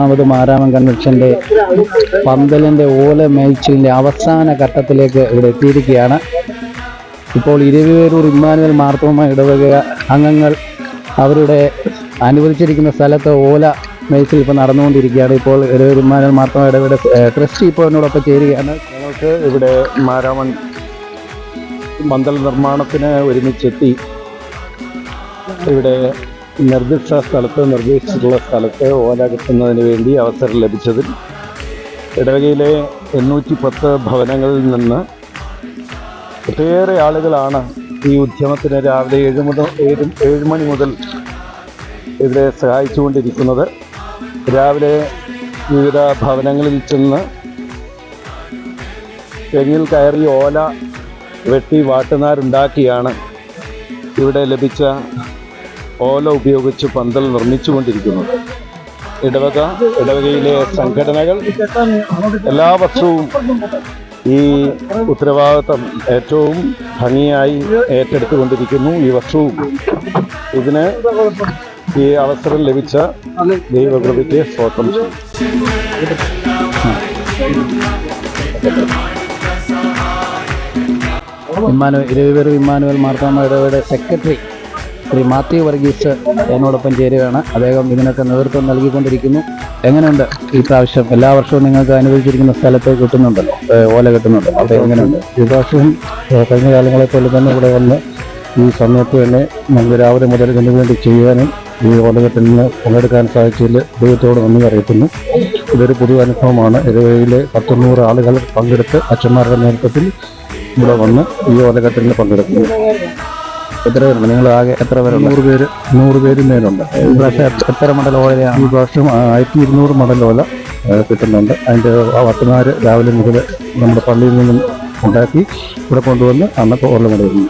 ാമത് മാരാമൻ കൺവെൻഷന്റെ പന്തലിന്റെ ഓല മേച്ചിലിന്റെ അവസാന ഘട്ടത്തിലേക്ക് ഇവിടെ എത്തിയിരിക്കുകയാണ്. ഇപ്പോൾ ഇരവിപേരൂർ ഇമ്മാനുവൽ മാർത്തോമ ഇടവക അംഗങ്ങൾ അവരുടെ അനുവദിച്ചിരിക്കുന്ന സ്ഥലത്ത് ഓല മേച്ചിൽ ഇപ്പോൾ നടന്നുകൊണ്ടിരിക്കുകയാണ്. ഇപ്പോൾ ഇരവിപേരൂർ ഇമ്മാനുവൽ മാർത്തോമ ഇടവക ട്രസ്റ്റി ഇപ്പോൾ എന്നോടൊപ്പം ചേരുകയാണ്. ഞങ്ങൾക്ക് ഇവിടെ മാരാമൻ പന്തൽ നിർമ്മാണത്തിന് ഒരുമിച്ചെത്തി ഇവിടെ നിർദ്ദിഷ്ട സ്ഥലത്ത് ഓല കിട്ടുന്നതിന് വേണ്ടി അവസരം ലഭിച്ചതിൽ ഇടവകയിലെ 810 ഭവനങ്ങളിൽ നിന്ന് ഒട്ടേറെ ആളുകളാണ് ഈ ഉദ്യമത്തിന് രാവിലെ 7 മണി മുതൽ ഇവരെ സഹായിച്ചുകൊണ്ടിരിക്കുന്നത്. രാവിലെ വിവിധ ഭവനങ്ങളിൽ ചെന്ന് തെങ്ങിൽ കയറി ഓല വെട്ടി വാട്ടുനാരുണ്ടാക്കിയാണ് ഇവിടെ ലഭിച്ച ഓല ഉപയോഗിച്ച് പന്തൽ നിർമ്മിച്ചുകൊണ്ടിരിക്കുന്നത്. ഇടവകയിലെ സംഘടനകൾ എല്ലാ വർഷവും ഈ ഉത്തരവാദിത്തം ഏറ്റവും ഭംഗിയായി ഏറ്റെടുത്തുകൊണ്ടിരിക്കുന്നു. ഈ വർഷവും ഇതിന് ഈ അവസരം ലഭിച്ച ദൈവകൃപയ്ക്ക് സ്തോത്രം ചെയ്യും. ഇരവിപേരൂർ ഇമ്മാനുവൽ മാർത്തോമ ഇടവകയുടെ സെക്രട്ടറി ശ്രീ മാത്യു വർഗീസ് എന്നോടൊപ്പം ചേരുകയാണ്. അദ്ദേഹം ഇതിനൊക്കെ നേതൃത്വം നൽകിക്കൊണ്ടിരിക്കുന്നു. എങ്ങനെയുണ്ട് ഈ പ്രാവശ്യം? എല്ലാ വർഷവും നിങ്ങൾക്ക് അനുവദിച്ചിരിക്കുന്ന സ്ഥലത്ത് കിട്ടുന്നുണ്ടല്ലോ, ഓല കിട്ടുന്നുണ്ട്. അപ്പോൾ എങ്ങനെയുണ്ട് ഈ പ്രാവശ്യം? കഴിഞ്ഞ കാലങ്ങളെ പോലെ തന്നെ ഇവിടെ വന്ന് ഈ സമയത്ത് തന്നെ നമ്മൾ രാവിലെ മുതൽ ഇതിനു വേണ്ടി ചെയ്യാനും ഈ ഓലകെട്ടിന് പങ്കെടുക്കാൻ സാധിച്ചതിൽ ദൈവത്തോട് നന്ദി അറിയിക്കുന്നു. ഇതൊരു പുതിയ അനുഭവമാണ്. ഇടവകയിലെ 100 ആളുകൾ പങ്കെടുത്ത് അച്ഛന്മാരുടെ നേതൃത്വത്തിൽ ഇവിടെ വന്ന് ഈ ഓലകെട്ടിന് പങ്കെടുക്കുന്നു. എത്ര പേരുണ്ട്? നിങ്ങൾ ആകെ എത്ര പേരുണ്ട്? 100 പേര് മേലുണ്ട്. ഈ പ്രാവശ്യം എത്ര മടൽ ഓലയാണ്? ഈ പ്രാവശ്യം 1200 മടൽ ഓല കിട്ടുന്നുണ്ട്. അതിൻ്റെ വട്ടുനാര് രാവിലെ മുതൽ നമ്മുടെ പള്ളിയിൽ നിന്നും ഉണ്ടാക്കി ഇവിടെ കൊണ്ടുവന്ന് അന്നത്തെ ഓല മടയുന്നു.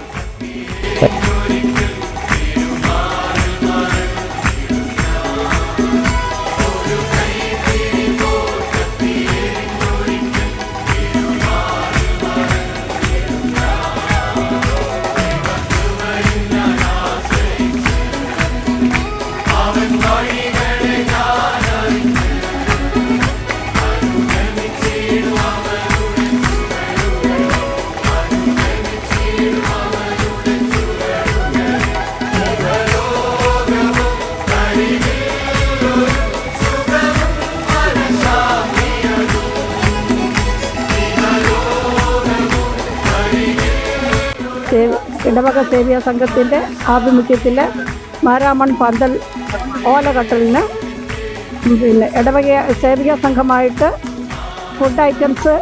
ഇടവക സേവിയ സംഘത്തിൻ്റെ ആഭിമുഖ്യത്തിൽ മാരാമൺ പന്തൽ ഓലകട്ടലിന് പിന്നെ ഇടവക സേവിക സംഘമായിട്ട് ഫുഡ് ഐറ്റംസ്,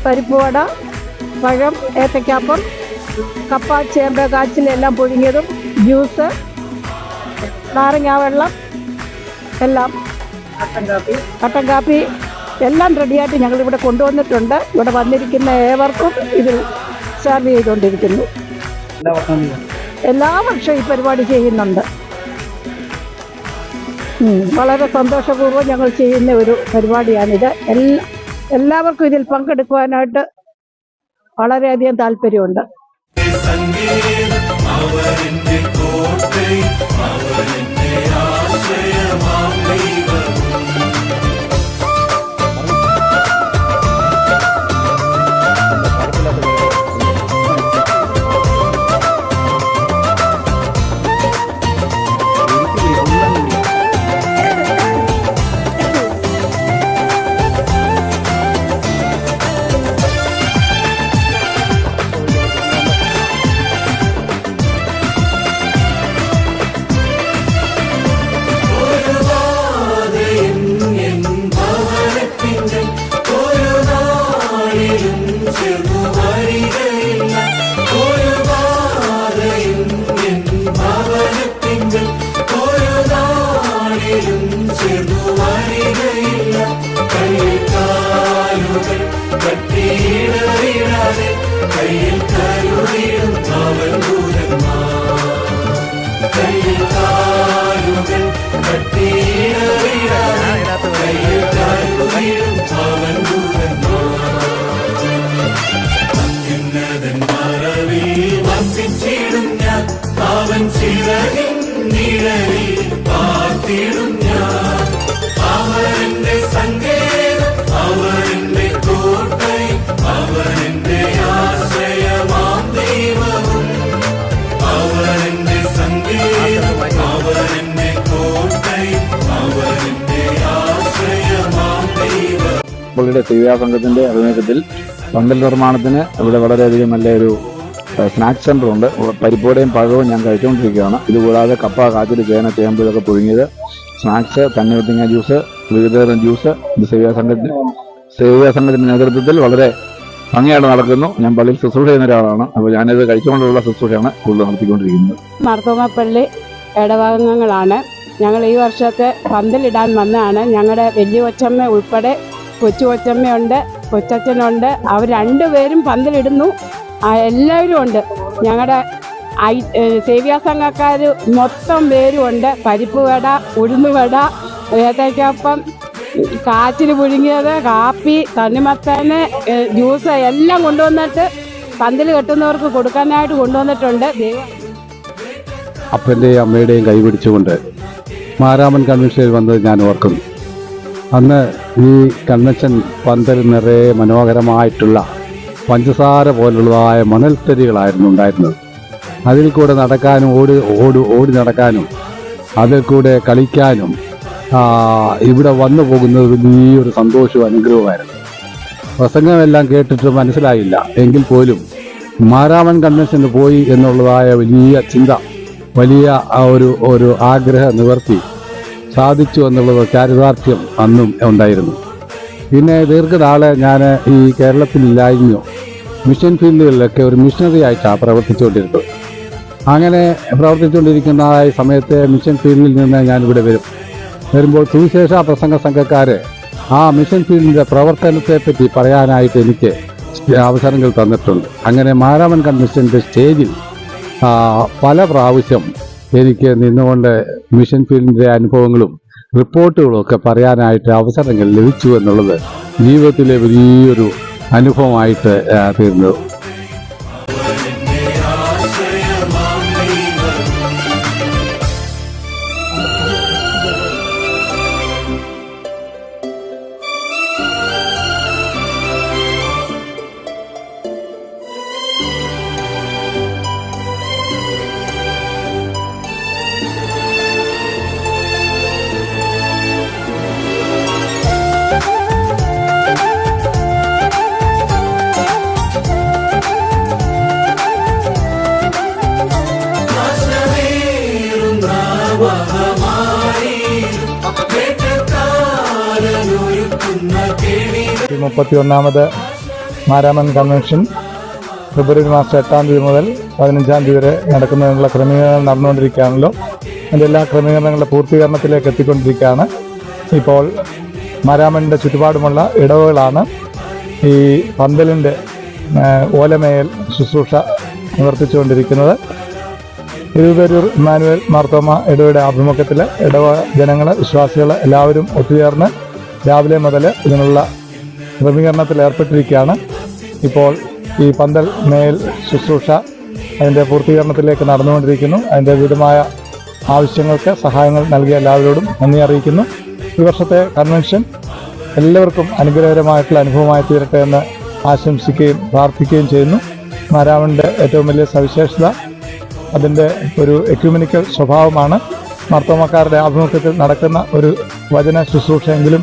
പരിപ്പുവട, പഴം, ഏത്തക്കാപ്പം, കപ്പ, ചേമ്പ്, കാച്ചിലെല്ലാം പുഴുങ്ങിയതും, ജ്യൂസ്, നാരങ്ങാവെള്ളം, എല്ലാം കട്ടൻ കാപ്പി എല്ലാം റെഡിയായിട്ട് ഞങ്ങളിവിടെ കൊണ്ടുവന്നിട്ടുണ്ട്. ഇവിടെ വന്നിരിക്കുന്ന ഏവർക്കും ഇതിൽ സെർവ് ചെയ്തുകൊണ്ടിരിക്കുന്നു. എല്ലാ വർഷവും ഈ പരിപാടി ചെയ്യുന്നുണ്ട്. വളരെ സന്തോഷപൂർവ്വം ഞങ്ങൾ ചെയ്യുന്ന ഒരു പരിപാടിയാണിത്. എല്ലാവർക്കും ഇതിൽ പങ്കെടുക്കുവാനായിട്ട് വളരെയധികം താല്പര്യമുണ്ട്. ഫാമിലിയുടെ സേവ്യാ സംഘത്തിന്റെ ആഭിമുഖ്യത്തിൽ പന്തൽ നിർമ്മാണത്തിന് ഇവിടെ വളരെയധികം നല്ലൊരു സ്നാക്സ് സെന്റർ ഉണ്ട്. പരിപ്പോടെയും പഴവും ഞാൻ കഴിച്ചുകൊണ്ടിരിക്കുകയാണ്. ഇതുകൂടാതെ കപ്പ, കാച്ചിൽ, ചേന, ചേമ്പ് ഇതൊക്കെ പുഴുങ്ങിയത്, സ്നാക്സ്, തണ്ണിമത്തങ്ങ ജ്യൂസ്, വിവിധതരം ജ്യൂസ് ഇത് സേവ്യാ സംഘത്തിന്റെ നേതൃത്വത്തിൽ വളരെ ഭംഗിയായിട്ട് നടക്കുന്നു. ഞാൻ പള്ളിയിൽ ശുശ്രൂഷ ചെയ്യുന്ന ഒരാളാണ്. അപ്പോൾ ഞാനിത് കഴിച്ചുകൊണ്ടുള്ള ശുശ്രൂഷയാണ് കൂടുതൽ നടത്തിക്കൊണ്ടിരിക്കുന്നത്. മാർത്തോമാപ്പള്ളി ഇടവകങ്ങളാണ്. ഞങ്ങൾ ഈ വർഷത്തെ പന്തലിടാൻ വന്നതാണ്. ഞങ്ങളുടെ വലിയ കൊച്ചമ്മ ഉൾപ്പെടെ കൊച്ചു കൊച്ചമ്മയുണ്ട്, കൊച്ചച്ഛനുണ്ട്. അവർ രണ്ടുപേരും പന്തലിടുന്നു. എല്ലാവരും ഉണ്ട്. ഞങ്ങളുടെ സേവ്യാ സംഘക്കാർ മൊത്തം പേരും ഉണ്ട്. പരിപ്പ് വട, ഉഴുന്നുവട, ഏത്തയ്ക്കപ്പം, കാച്ചിൽ പുഴുങ്ങിയത്, കാപ്പി, തണ്ണിമത്തന്, ജ്യൂസ് എല്ലാം കൊണ്ടുവന്നിട്ട് പന്തൽ കെട്ടുന്നവർക്ക് കൊടുക്കാനായിട്ട് കൊണ്ടുവന്നിട്ടുണ്ട്. അപ്പൻ്റെയും അമ്മയുടെയും കൈപിടിച്ചുകൊണ്ട് മാരാമൻ കൺവെൻഷനിൽ വന്നത് ഞാൻ ഓർക്കുന്നു. അന്ന് ഈ കൺവെൻഷൻ പന്തൽ നിറയെ മനോഹരമായിട്ടുള്ള പഞ്ചസാര പോലുള്ളതായ മണൽത്തരികളായിരുന്നു ഉണ്ടായിരുന്നത്. അതിൽ കൂടെ നടക്കാനും ഓടി നടക്കാനും അതിൽ കൂടെ കളിക്കാനും ഇവിടെ വന്നു പോകുന്നത് വലിയൊരു സന്തോഷവും അനുഗ്രഹവുമായിരുന്നു. പ്രസംഗമെല്ലാം കേട്ടിട്ട് മനസ്സിലായില്ല എങ്കിൽ പോലും മാരാമൻ കൺവെൻഷന് പോയി എന്നുള്ളതായ വലിയ ചിന്ത, വലിയ ഒരു ആഗ്രഹ നിവർത്തി സാധിച്ചു എന്നുള്ളത് ചാരിതാർത്ഥ്യം അന്നും ഉണ്ടായിരുന്നു. പിന്നെ ദീർഘനാളെ ഞാൻ ഈ കേരളത്തിലില്ലായിരുന്നു. മിഷൻ ഫീൽഡുകളിലൊക്കെ ഒരു മിഷണറി ആയിട്ടാണ് പ്രവർത്തിച്ചുകൊണ്ടിരുന്നത്. അങ്ങനെ പ്രവർത്തിച്ചുകൊണ്ടിരിക്കുന്ന സമയത്ത് മിഷൻ ഫീൽഡിൽ നിന്ന് ഞാനിവിടെ വരുമ്പോൾ സുവിശേഷ പ്രസംഗ സംഘക്കാർ ആ മിഷൻ ഫീൽഡിൻ്റെ പ്രവർത്തനത്തെപ്പറ്റി പറയാനായിട്ട് എനിക്ക് അവസരങ്ങൾ തന്നിട്ടുണ്ട്. അങ്ങനെ മാരാമൻ കൺവെൻഷൻ്റെ സ്റ്റേജിൽ പല പ്രാവശ്യം എനിക്ക് നിന്നുകൊണ്ട് മിഷൻ ഫീൽഡിൻ്റെ അനുഭവങ്ങളും റിപ്പോർട്ടുകളും ഒക്കെ പറയാനായിട്ട് അവസരങ്ങൾ ലഭിച്ചു എന്നുള്ളത് ജീവിതത്തിലെ വലിയൊരു അനുഭവമായിട്ട് തീർന്നു. മുപ്പത്തിയൊന്നാമത് മാരാമൻ കൺവെൻഷൻ ഫെബ്രുവരി മാസം 8 തീയതി മുതൽ 15 തീയതി വരെ നടക്കുന്നതിനുള്ള ക്രമീകരണങ്ങൾ നടന്നുകൊണ്ടിരിക്കുകയാണല്ലോ. അതിൻ്റെ എല്ലാ ക്രമീകരണങ്ങളുടെ പൂർത്തീകരണത്തിലേക്ക് എത്തിക്കൊണ്ടിരിക്കുകയാണ്. ഇപ്പോൾ മാരാമൻ്റെ ചുറ്റുപാടുമുള്ള ഇടവകളാണ് ഈ പന്തലിൻ്റെ ഓലമേൽ ശുശ്രൂഷ നിവർത്തിച്ചുകൊണ്ടിരിക്കുന്നത്. തിരുവരൂർ ഇമ്മാനുവേൽ മാർത്തോമ ഇടവയുടെ ആഭിമുഖ്യത്തിൽ ഇടവ ജനങ്ങൾ, വിശ്വാസികൾ എല്ലാവരും ഒത്തുചേർന്ന് രാവിലെ മുതൽ ഇതിനുള്ള ക്രമീകരണത്തിൽ ഏർപ്പെട്ടിരിക്കുകയാണ്. ഇപ്പോൾ ഈ പന്തൽ മേൽ ശുശ്രൂഷ അതിൻ്റെ പൂർത്തീകരണത്തിലേക്ക് നടന്നുകൊണ്ടിരിക്കുന്നു. അതിൻ്റെ വിവിധമായ ആവശ്യങ്ങൾക്ക് സഹായങ്ങൾ നൽകിയ എല്ലാവരോടും നന്ദി അറിയിക്കുന്നു. ഈ വർഷത്തെ കൺവെൻഷൻ എല്ലാവർക്കും അനുഗ്രഹകരമായിട്ടുള്ള അനുഭവമായി തീരട്ടെ എന്ന് ആശംസിക്കുകയും പ്രാർത്ഥിക്കുകയും ചെയ്യുന്നു. മാരാമൻ്റെ ഏറ്റവും വലിയ സവിശേഷത അതിൻ്റെ ഒരു എക്യുമെനിക്കൽ സ്വഭാവമാണ്. മാർത്തോമക്കാരുടെ ആഭിമുഖ്യത്തിൽ നടക്കുന്ന ഒരു വചന ശുശ്രൂഷയെങ്കിലും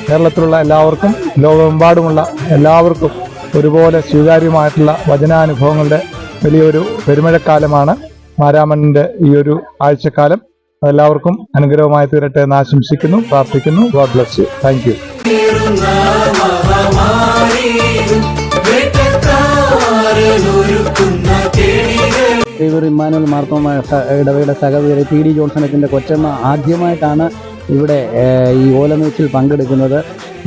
കേരളത്തിലുള്ള എല്ലാവർക്കും, ലോകമെമ്പാടുമുള്ള എല്ലാവർക്കും ഒരുപോലെ സ്വീകാര്യമായിട്ടുള്ള വചനാനുഭവങ്ങളുടെ വലിയൊരു പെരുമഴക്കാലമാണ് മാരാമൻ്റെ ഈ ഒരു ആഴ്ചക്കാലം. അതെല്ലാവർക്കും അനുഗ്രഹമായി തീരട്ടെ എന്ന് ആശംസിക്കുന്നു, പ്രാർത്ഥിക്കുന്നു. God bless you. Thank you. Immanuel Marthoma ഇടവയുടെ സഹോദരി PD ജോൺസണത്തിൻ്റെ കൊച്ചമ്മ ആദ്യമായിട്ടാണ് ഇവിടെ ഈ ഓലമേച്ചിൽ പങ്കെടുക്കുന്നത്.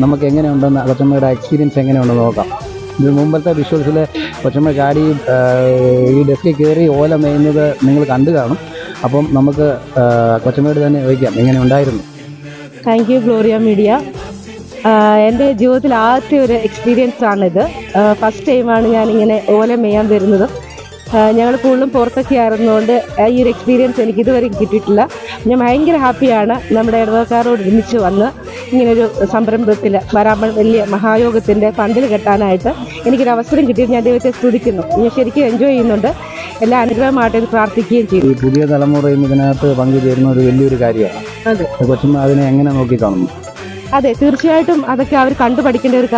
നമുക്ക് എങ്ങനെയുണ്ടെന്ന് കൊച്ചമ്മയുടെ എക്സ്പീരിയൻസ് എങ്ങനെയുണ്ടെന്ന് നോക്കാം. ഇത് മുമ്പത്തെ വിഷ്വൽസിൽ കൊച്ചമ്മ ചാടി ഈ ഡെസ്കിൽ കയറി ഓല മേയുന്നത് നിങ്ങൾ കണ്ടു കാണും. അപ്പം നമുക്ക് കൊച്ചമ്മയോട് തന്നെ ചോദിക്കാം, എങ്ങനെ ഉണ്ടായിരുന്നു? Thank you Gloria media. എൻ്റെ ജീവിതത്തിൽ ആദ്യത്തെ ഒരു എക്സ്പീരിയൻസ് ആണിത്. ഫസ്റ്റ് ടൈമാണ് ഞാനിങ്ങനെ ഓല മേയാൻ വരുന്നത്. ഞങ്ങൾ കൂടുതലും പുറത്തൊക്കെ ആയിരുന്നുകൊണ്ട് ഈ ഒരു എക്സ്പീരിയൻസ് എനിക്ക് ഇതുവരെ കിട്ടിയിട്ടില്ല. ഞാൻ ഭയങ്കര ഹാപ്പിയാണ് നമ്മുടെ ഇടവക്കാരോട് ഒരുമിച്ച് വന്ന് ഇങ്ങനൊരു സംരംഭത്തിൽ വരാൻ വലിയ മഹായോഗത്തിൻ്റെ പന്തൽ കെട്ടാനായിട്ട് എനിക്കൊരു അവസരം കിട്ടിയത് ഞാൻ ദൈവത്തെ സ്തുതിക്കുന്നു. ഞാൻ ശരിക്കും എൻജോയ് ചെയ്യുന്നുണ്ട്. എല്ലാ അനുഗ്രഹമായിട്ട് പ്രാർത്ഥിക്കുകയും ചെയ്യും. ഈ പുതിയ തലമുറയും ഇതിനകത്ത് പങ്കുചേരുന്ന ഒരു വലിയൊരു കാര്യമാണ്. അതെ, കൊച്ചുമ്മ അതിനെ എങ്ങനെ നോക്കി കാണുന്നു? അതെ, തീർച്ചയായിട്ടും അതൊക്കെ അവർ കണ്ടുപഠിക്കേണ്ട ഒരു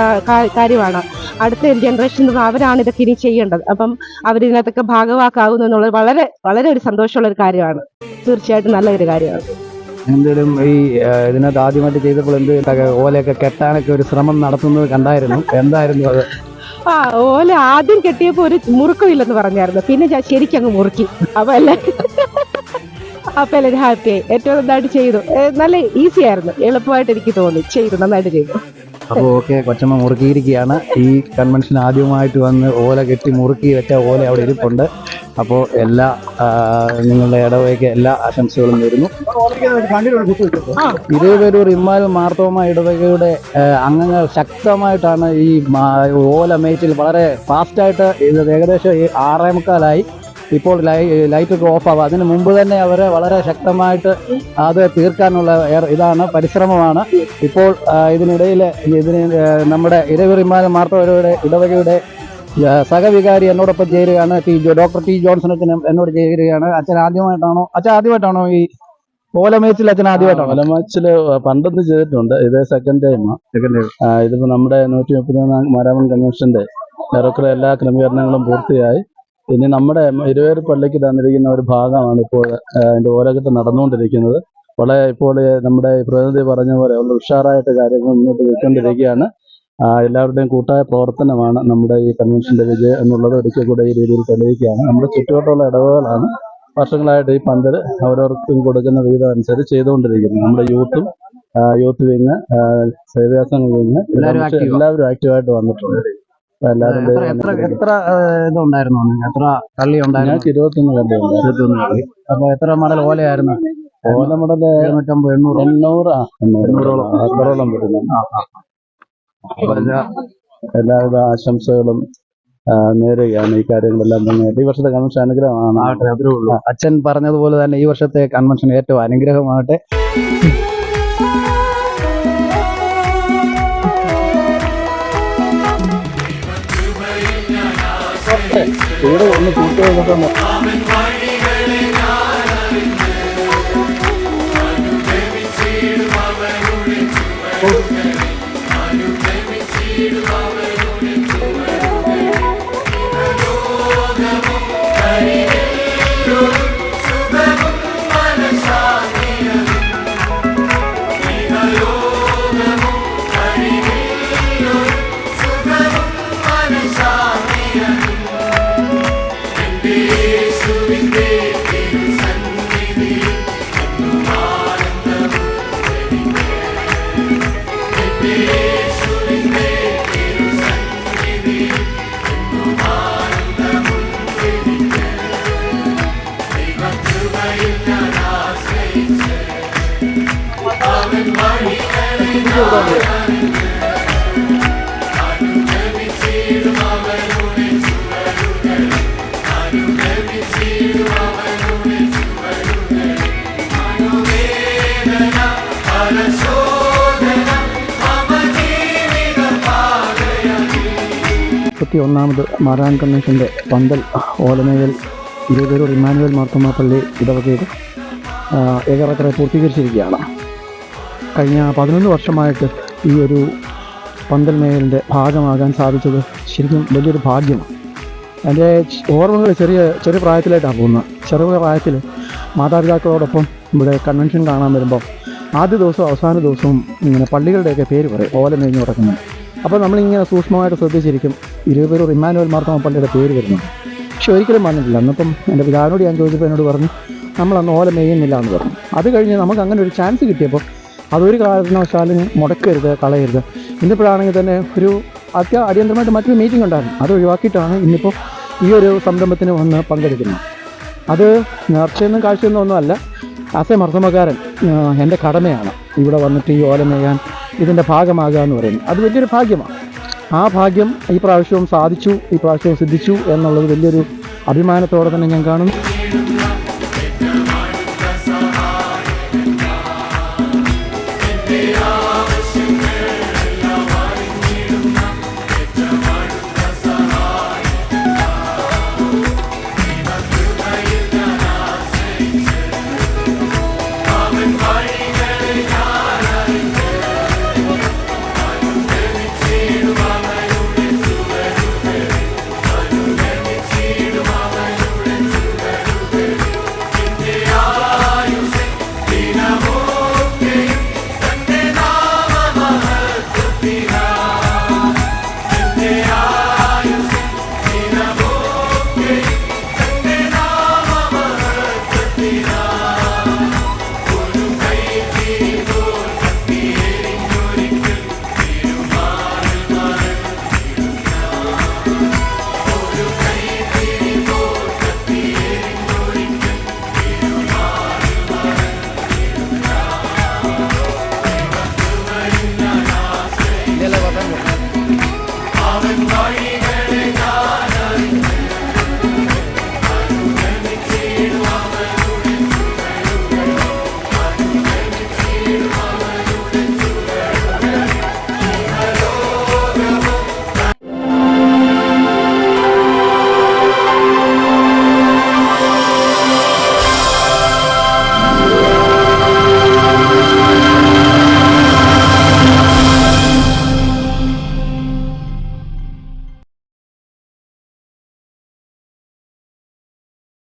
കാര്യമാണ്. അടുത്ത ജനറേഷൻ അവരാണ് ഇതൊക്കെ ഇനി ചെയ്യേണ്ടത്. അപ്പം അവരിതിനകത്തൊക്കെ ഭാഗവാക്കാവുന്നു എന്നുള്ളത് വളരെ വളരെ ഒരു സന്തോഷമുള്ള ഒരു കാര്യമാണ്. തീർച്ചയായിട്ടും നല്ലൊരു കാര്യമാണ്. എന്തെങ്കിലും ഈ ഇതിനകത്ത് ആദ്യമായിട്ട് ചെയ്തപ്പോൾ എന്ത് ഓലയൊക്കെ കെട്ടാനൊക്കെ ഒരു ശ്രമം നടത്തുന്നത് കണ്ടായിരുന്നു, എന്തായിരുന്നു അത്? ഓല ആദ്യം കെട്ടിയപ്പോൾ ഒരു മുറുക്കമില്ലെന്ന് പറഞ്ഞായിരുന്നു, പിന്നെ ഞാൻ ശരിക്കും അങ്ങ് മുറുക്കി. അപ്പൊ എല്ലാവരും ഹാപ്പിയായി. ഏറ്റവും നന്നായിട്ട് ചെയ്തു. നല്ല ഈസി ആയിരുന്നു, എളുപ്പമായിട്ട് എനിക്ക് തോന്നി. നന്നായിട്ട് ചെയ്തു. അപ്പോൾ ഓക്കെ, കൊച്ചമ്മ മുറുക്കിയിരിക്കുകയാണ്. ഈ കൺവെൻഷൻ ആദ്യമായിട്ട് വന്ന് ഓല കെട്ടി മുറുക്കി വെച്ച ഓല അവിടെ ഇരിപ്പുണ്ട്. അപ്പോൾ എല്ലാ നിങ്ങളുടെ ഇടവകയ്ക്ക് എല്ലാ ആശംസകളും നേരുന്നു. ഇരുവേരൂർ ഇമ്മാനുവൽ മാർത്തോമ ഇടവകയുടെ അംഗങ്ങൾ ശക്തമായിട്ടാണ് ഈ ഓല മേച്ചിൽ വളരെ ഫാസ്റ്റായിട്ട് ഇത് ഏകദേശം 6:45 ഇപ്പോൾ ലൈറ്റൊക്കെ ഓഫാവും. അതിന് മുമ്പ് തന്നെ അവർ വളരെ ശക്തമായിട്ട് അത് തീർക്കാനുള്ള പരിശ്രമമാണ്. ഇപ്പോൾ ഇതിനിടയിൽ നമ്മുടെ ഇരുവേരൂർ ഇമ്മാനുവൽ മാർത്തോമയുടെ ഇടവകയുടെ സഹവികാരി എന്നോടൊപ്പം ചേരുകയാണ്. ഡോക്ടർ ടി ജോൺസൺ അച്ഛൻ എന്നോട് ചേരുകയാണ്. അച്ഛൻ ആദ്യമായിട്ടാണോ ഈ ഓലമേച്ചിൽ? അച്ഛൻ ആദ്യമായിട്ടാണോ? ഓലമേച്ചില് പണ്ടൊന്നും ചെയ്തിട്ടുണ്ട്, ഇത് സെക്കൻഡ് ടൈമാണ്. ഇതിപ്പോ നമ്മുടെ 133 മാരാമൺ കൺവെൻഷന്റെ ഏറെക്കുറെ എല്ലാ ക്രമീകരണങ്ങളും പൂർത്തിയായി. ഇനി നമ്മുടെ ഇരുവേരൂർ പള്ളിക്ക് തന്നിരിക്കുന്ന ഒരു ഭാഗമാണ് ഇപ്പോൾ അതിന്റെ ഓലകെട്ട് നടന്നുകൊണ്ടിരിക്കുന്നത്. ഇപ്പോൾ നമ്മുടെ പ്രതിനിധി പറഞ്ഞ പോലെ ഉള്ള ഉഷാറായിട്ട് കാര്യങ്ങൾ മുന്നോട്ട് വെച്ചുകൊണ്ടിരിക്കുകയാണ്. എല്ലാവരുടെയും കൂട്ടായ പ്രവർത്തനമാണ് നമ്മുടെ ഈ കൺവെൻഷന്റെ വിജയം എന്നുള്ളത് ഒരിക്കൽ കൂടെ ഈ രീതിയിൽ തെളിയിക്കുകയാണ്. നമ്മുടെ ചുറ്റുവട്ടമുള്ള ഇടവകളാണ് വർഷങ്ങളായിട്ട് ഈ പന്തൽ ഓരോരുത്തരും കൊടുക്കുന്ന വിധം അനുസരിച്ച് ചെയ്തുകൊണ്ടിരിക്കുന്നത്. നമ്മുടെ യൂത്ത് വിങ്, സേവ്യാസംഘ വിങ് എല്ലാവരും ആക്റ്റീവായിട്ട് വന്നിട്ടുണ്ട്. എത്ര ഇതുണ്ടായിരുന്നു? എത്ര കള്ളി ഉണ്ടായിരുന്നു? ഞങ്ങൾക്ക് 21 കള്ളിയുണ്ട്. അപ്പൊ എത്ര മടൽ ഓലയായിരുന്നു? ഓല മടല് 800-800 വരുന്നു. എല്ലാവിധ ആശംസകളും നേരുകയാണ്. ഈ കാര്യങ്ങളെല്ലാം തന്നെ ഈ വർഷത്തെ കൺവെൻഷൻ അനുഗ്രഹമാണ്. അച്ഛൻ പറഞ്ഞതുപോലെ തന്നെ ഈ വർഷത്തെ കൺവെൻഷൻ ഏറ്റവും അനുഗ്രഹമാകട്ടെ. ഇവിടെ ഒന്ന് കൂട്ടുകാരൊക്കെ ാമത് മാരാമൺ കൺവെൻഷൻ്റെ പന്തൽ ഓലമേൽ ഇരുവേരൂർ ഇമ്മാനുവൽ മാർത്തോമ പള്ളി ഇടവകയിൽ ഏകദേശം പൂർത്തീകരിച്ചിരിക്കുകയാണ്. കഴിഞ്ഞ 11 വർഷമായിട്ട് ഈ ഒരു പന്തൽ മേഖലിൻ്റെ ഭാഗമാകാൻ സാധിച്ചത് ശരിക്കും വലിയൊരു ഭാഗ്യമാണ്. എൻ്റെ ഓർമ്മകൾ ചെറിയ പ്രായത്തിലായിട്ടാണ് പോകുന്നത്. ചെറിയ പ്രായത്തിൽ മാതാപിതാക്കളോടൊപ്പം ഇവിടെ കൺവെൻഷൻ കാണാൻ വരുമ്പോൾ ആദ്യ ദിവസവും അവസാന ദിവസവും ഇങ്ങനെ പള്ളികളുടെയൊക്കെ പേര് പറയും ഓല മേഞ്ഞ് കിടക്കുന്നത്. അപ്പോൾ നമ്മളിങ്ങനെ സൂക്ഷ്മമായിട്ട് ശ്രദ്ധിച്ചിരിക്കും ഇരുവേരൂർ ഇമ്മാനുവൽ മാർത്തോമ പള്ളിയുടെ പേര് വരുന്നത്. പക്ഷെ ഒരിക്കലും വന്നിട്ടില്ല. അന്നപ്പം എൻ്റെ പിതാവിനോട് ഞാൻ ചോദിച്ചപ്പോൾ എന്നോട് പറഞ്ഞു നമ്മളന്ന് ഓല മേയുന്നില്ല എന്ന് പറഞ്ഞു. അത് കഴിഞ്ഞ് നമുക്ക് അങ്ങനെ ഒരു ചാൻസ് കിട്ടിയപ്പോൾ അതൊരു കാരണവശാലും മുടക്കരുത്, കളയരുത്. ഇന്നിപ്പോഴാണെങ്കിൽ തന്നെ ഒരു അടിയന്തരമായിട്ട് മറ്റൊരു മീറ്റിംഗ് ഉണ്ടായിരുന്നു. അത് ഒഴിവാക്കിയിട്ടാണ് ഇന്നിപ്പോൾ ഈ ഒരു സംരംഭത്തിന് വന്ന് പങ്കെടുക്കുന്നത്. അത് നേർച്ചയൊന്നും കാഴ്ചയൊന്നും ഒന്നുമല്ല. ആസ് എ മാർത്തോമക്കാരൻ എൻ്റെ കടമയാണ് ഇവിടെ വന്നിട്ട് ഈ ഓല മേയാൻ ഇതിൻ്റെ ഭാഗമാകുക എന്ന് പറയുന്നത്. അത് വലിയൊരു ഭാഗ്യമാണ്. ആ ഭാഗ്യം ഈ പ്രാവശ്യവും സാധിച്ചു, ഈ പ്രാവശ്യവും സിദ്ധിച്ചു എന്നുള്ളത് വലിയൊരു അഭിമാനത്തോടെ തന്നെ ഞാൻ കാണുന്നു.